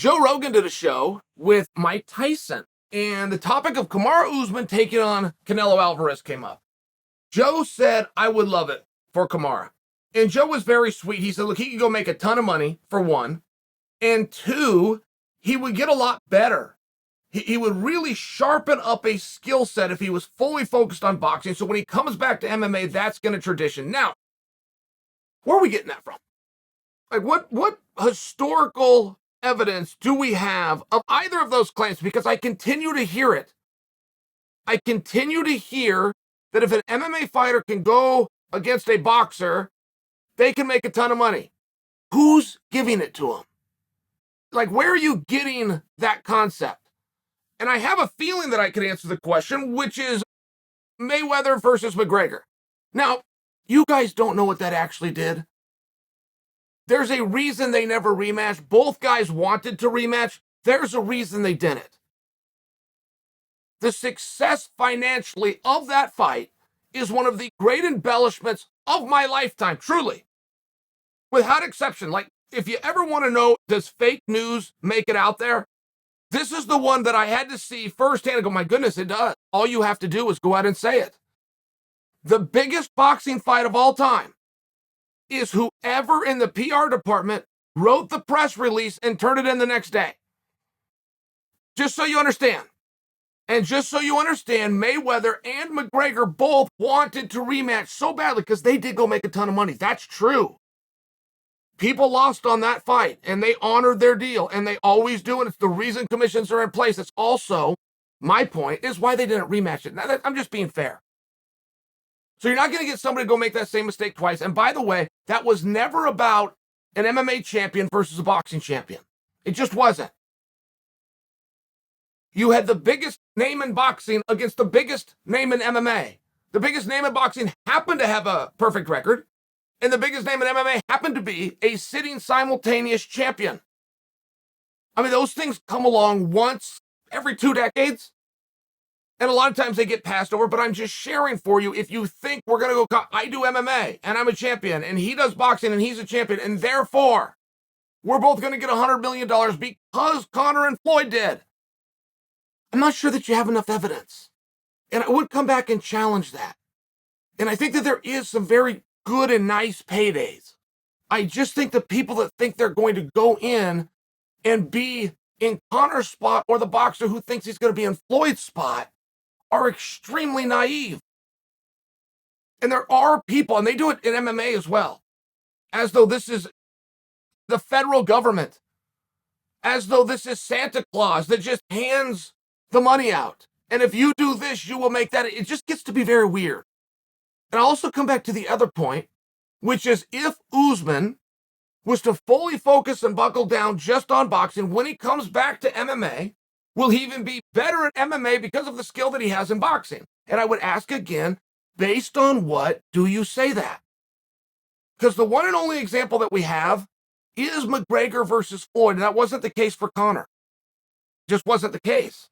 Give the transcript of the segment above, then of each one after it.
Joe Rogan did a show with Mike Tyson, and the topic of Kamaru Usman taking on Canelo Alvarez came up. Joe said, I would love it for Kamaru. And Joe was very sweet. He said, look, he could go make a ton of money, for one. And two, he would get a lot better. He would really sharpen up a skill set if he was fully focused on boxing. So when he comes back to MMA, that's going to tradition. Now, where are we getting that from? Like, what historical evidence do we have of either of those claims? Because I continue to hear it. I continue to hear that if an MMA fighter can go against a boxer, they can make a ton of money. Who's giving it to them? Like, where are you getting that concept? And I have a feeling that I could answer the question, which is Mayweather versus McGregor. Now, you guys don't know what that actually did. There's a reason they never rematched. Both guys wanted to rematch. There's a reason they didn't. The success financially of that fight is one of the great embellishments of my lifetime, truly. Without exception. Like, if you ever want to know, does fake news make it out there? This is the one that I had to see firsthand and go, my goodness, it does. All you have to do is go out and say it. The biggest boxing fight of all time is whoever in the PR department wrote the press release and turned it in the next day. Just so you understand. And just so you understand, Mayweather and McGregor both wanted to rematch so badly because they did go make a ton of money. That's true. People lost on that fight, and they honored their deal, and they always do, and it's the reason commissions are in place. It's also, my point, is why they didn't rematch it. Now, I'm just being fair. So you're not going to get somebody to go make that same mistake twice. And by the way, that was never about an MMA champion versus a boxing champion. It just wasn't. You had the biggest name in boxing against the biggest name in MMA. The biggest name in boxing happened to have a perfect record, and the biggest name in MMA happened to be a sitting simultaneous champion. I mean, those things come along once every 2 decades, and a lot of times they get passed over, but I'm just sharing for you. If you think we're going to go, I do MMA, and I'm a champion, and he does boxing, and he's a champion, and therefore, we're both going to get $100 million because Conor and Floyd did. I'm not sure that you have enough evidence. And I would come back and challenge that. And I think that there is some very good and nice paydays. I just think the people that think they're going to go in and be in Conor's spot, or the boxer who thinks he's going to be in Floyd's spot, are extremely naive. And there are people, and they do it in MMA as well, as though this is the federal government, as though this is Santa Claus that just hands the money out. And if you do this, you will make that. It just gets to be very weird. And I'll also come back to the other point, which is if Usman was to fully focus and buckle down just on boxing, when he comes back to MMA, will he even be better at MMA because of the skill that he has in boxing? And I would ask again, based on what do you say that? Because the one and only example that we have is McGregor versus Floyd, and that wasn't the case for Conor. Just wasn't the case.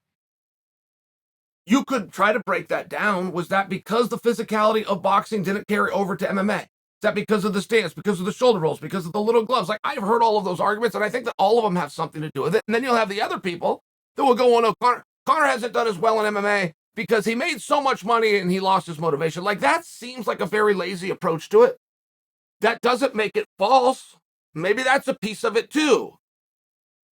You could try to break that down. Was that because the physicality of boxing didn't carry over to MMA? Is that because of the stance, because of the shoulder rolls, because of the little gloves? Like, I've heard all of those arguments, and I think that all of them have something to do with it. And then you'll have the other people that will go, oh, no, Conor hasn't done as well in MMA because he made so much money and he lost his motivation. Like, that seems like a very lazy approach to it. That doesn't make it false. Maybe that's a piece of it too.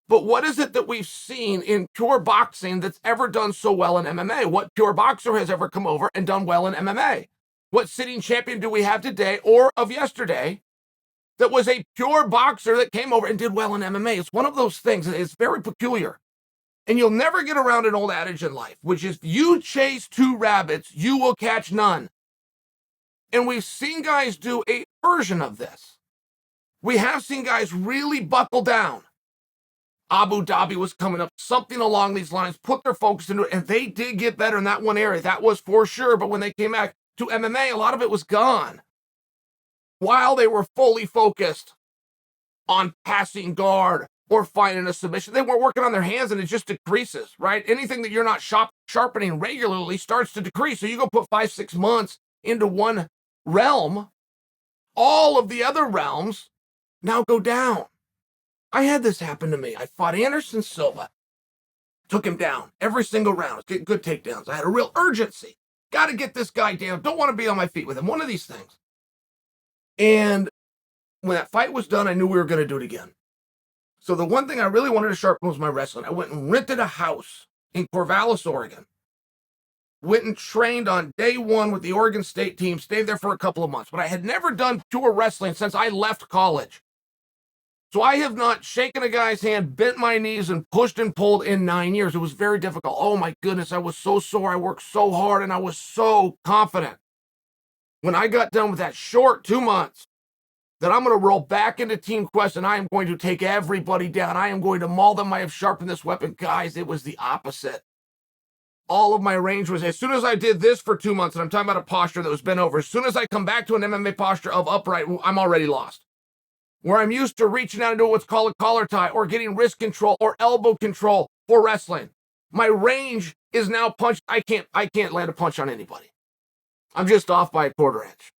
But what is it that we've seen in pure boxing that's ever done so well in MMA? What pure boxer has ever come over and done well in MMA? What sitting champion do we have today or of yesterday that was a pure boxer that came over and did well in MMA? It's one of those things. It's very peculiar. And you'll never get around an old adage in life, which is, you chase 2 rabbits, you will catch none. And we've seen guys do a version of this. We have seen guys really buckle down. Abu Dhabi was coming up, something along these lines, put their focus into it, and they did get better in that one area. That was for sure. But when they came back to MMA, a lot of it was gone. While they were fully focused on passing guard or finding a submission, they weren't working on their hands, and it just decreases, right? Anything that you're not sharpening regularly starts to decrease. So you go put 5-6 months into one realm, all of the other realms now go down. I had this happen to me. I fought Anderson Silva. Took him down every single round. Get good takedowns. I had a real urgency. Got to get this guy down. Don't want to be on my feet with him. One of these things. And when that fight was done, I knew we were going to do it again. So the one thing I really wanted to sharpen was my wrestling. I went and rented a house in Corvallis, Oregon. Went and trained on day one with the Oregon State team. Stayed there for a couple of months. But I had never done pure wrestling since I left college. So I have not shaken a guy's hand, bent my knees, and pushed and pulled in 9 years. It was very difficult. Oh my goodness, I was so sore. I worked so hard, and I was so confident. When I got done with that short 2 months, that I'm going to roll back into Team Quest, and I am going to take everybody down. I am going to maul them. I have sharpened this weapon. Guys, it was the opposite. All of my range was, as soon as I did this for 2 months, and I'm talking about a posture that was bent over, as soon as I come back to an MMA posture of upright, I'm already lost. Where I'm used to reaching out and doing what's called a collar tie or getting wrist control or elbow control for wrestling. My range is now punch. I can't land a punch on anybody. I'm just off by a quarter inch.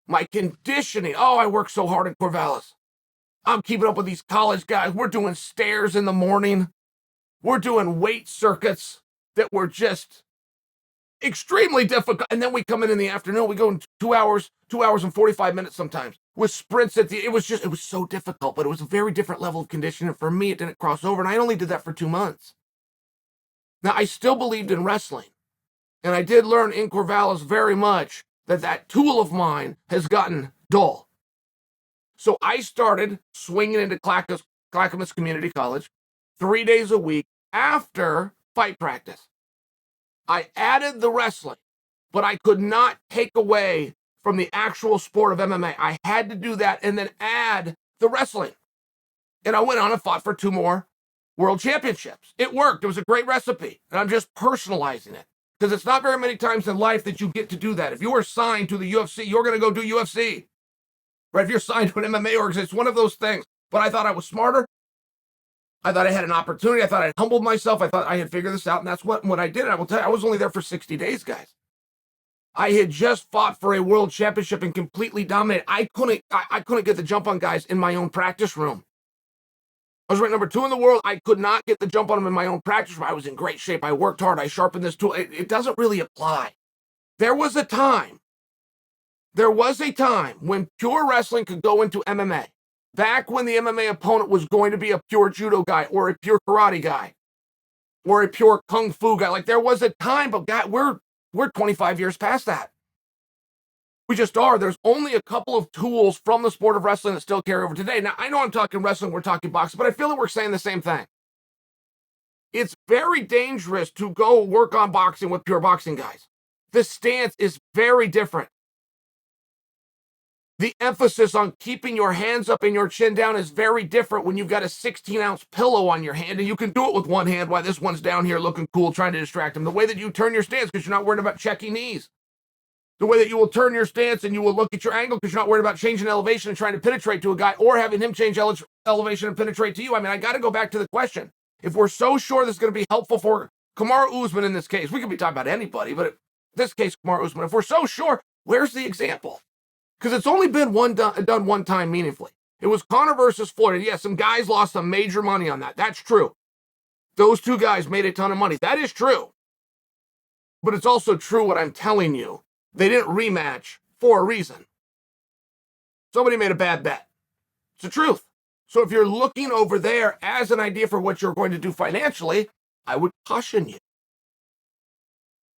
My conditioning. Oh, I work so hard in Corvallis. I'm keeping up with these college guys. We're doing stairs in the morning. We're doing weight circuits that were just extremely difficult. And then we come in the afternoon. We go in 2 hours and 45 minutes sometimes with sprints it was so difficult, but it was a very different level of conditioning. For me, it didn't cross over. And I only did that for 2 months. Now, I still believed in wrestling. And I did learn in Corvallis very much that tool of mine has gotten dull. So I started swinging into Clackamas Community College 3 days a week after fight practice. I added the wrestling, but I could not take away from the actual sport of MMA. I had to do that and then add the wrestling. And I went on and fought for 2 more world championships. It worked. It was a great recipe. And I'm just personalizing it. Because it's not very many times in life that you get to do that. If you are signed to the UFC, you're going to go do UFC. Right? If you're signed to an MMA organization, it's one of those things. But I thought I was smarter. I thought I had an opportunity. I thought I'd humbled myself. I thought I had figured this out. And that's what I did. And I will tell you, I was only there for 60 days, guys. I had just fought for a world championship and completely dominated. I couldn't get the jump on guys in my own practice room. I was ranked number 2 in the world. I could not get the jump on them in my own practice room. I was in great shape. I worked hard. I sharpened this tool. It doesn't really apply. There was a time when pure wrestling could go into MMA. Back when the MMA opponent was going to be a pure judo guy or a pure karate guy or a pure kung fu guy. Like there was a time, but God, we're 25 years past that. We just are. There's only a couple of tools from the sport of wrestling that still carry over today. Now, I know I'm talking wrestling, we're talking boxing, but I feel that we're saying the same thing. It's very dangerous to go work on boxing with pure boxing guys. The stance is very different. The emphasis on keeping your hands up and your chin down is very different when you've got a 16-ounce pillow on your hand and you can do it with one hand while this one's down here looking cool, trying to distract them. The way that you turn your stance because you're not worried about checking knees. The way that you will turn your stance and you will look at your angle because you're not worried about changing elevation and trying to penetrate to a guy or having him change elevation and penetrate to you. I mean, I got to go back to the question. If we're so sure this is going to be helpful for Kamaru Usman in this case, we could be talking about anybody, but in this case, Kamaru Usman, if we're so sure, where's the example? Because it's only been done one time meaningfully. It was Conor versus Floyd. And yes, some guys lost some major money on that. That's true. Those 2 guys made a ton of money. That is true. But it's also true what I'm telling you. They didn't rematch for a reason. Somebody made a bad bet. It's the truth. So if you're looking over there as an idea for what you're going to do financially, I would caution you.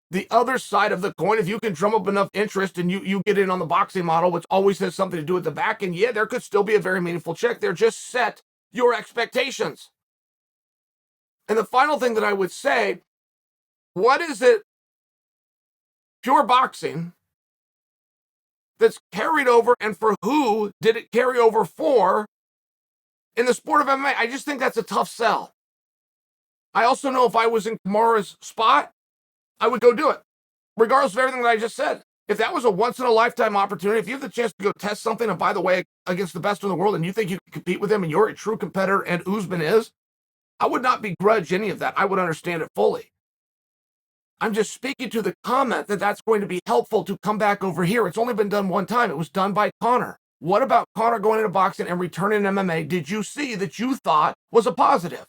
The other side of the coin, if you can drum up enough interest and you get in on the boxing model, which always has something to do with the back end, yeah, there could still be a very meaningful check there. Just set your expectations. And the final thing that I would say, what is it, pure boxing, that's carried over, and for who did it carry over for in the sport of MMA? I just think that's a tough sell. I also know if I was in Kamaru's spot, I would go do it, regardless of everything that I just said. If that was a once-in-a-lifetime opportunity, if you have the chance to go test something, and by the way, against the best in the world, and you think you can compete with him, and you're a true competitor, and Usman is, I would not begrudge any of that. I would understand it fully. I'm just speaking to the comment that that's going to be helpful to come back over here. It's only been done one time. It was done by Conor. What about Conor going into boxing and returning to MMA did you see that you thought was a positive?